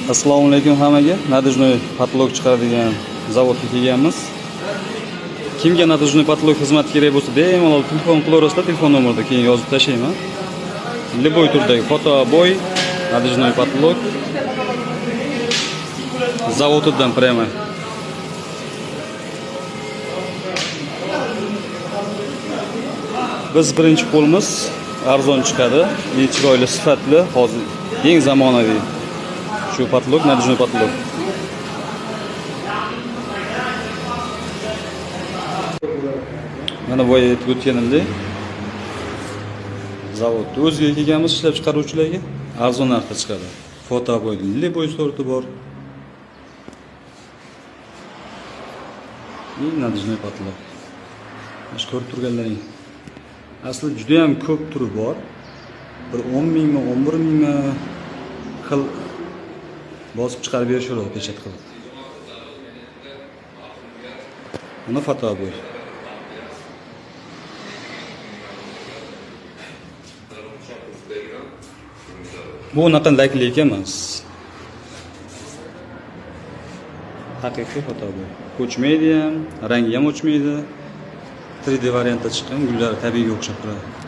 Assalomu alaykum hammaga. Nadijnoy patolog chiqaradigan zavodga kelganmiz. Kimga nadijnoy patolog xizmat kerak bo'lsa, bemalol telefon qilaverasizlar, telefon nomerida keyin yozib tashlayman. Liboy turdagi fotoboy nadijnoy patolog zavodidan prямо. Biz birinchi qo'limiz arzon chiqadi, chiroyli, sifatli, hozir eng zamonaviy shu patolog, nadijnoy patolog. Mana boya aytib o'tganimdek, zavodda o'ziga kelganmiz, ishlab chiqaruvchilarga arzon narxda chiqadi. Fotoboy, liboy sorti bor. Nadijnoy patolog. Mana ko'rib turganlaring. Aslida juda ham ko'p turi bor. Bir 10 mingmi, 11 mingmi xil bosib chiqarib berishaveradi pechat qilib. Mana fotoboy. Bu unaqa laklik emas. Haqiqiy fotoboy. O'chmaydi ham, rangi ham o'chmaydi. 3D variantda chiqqan, gullar tabiiyga o'xshab turadi.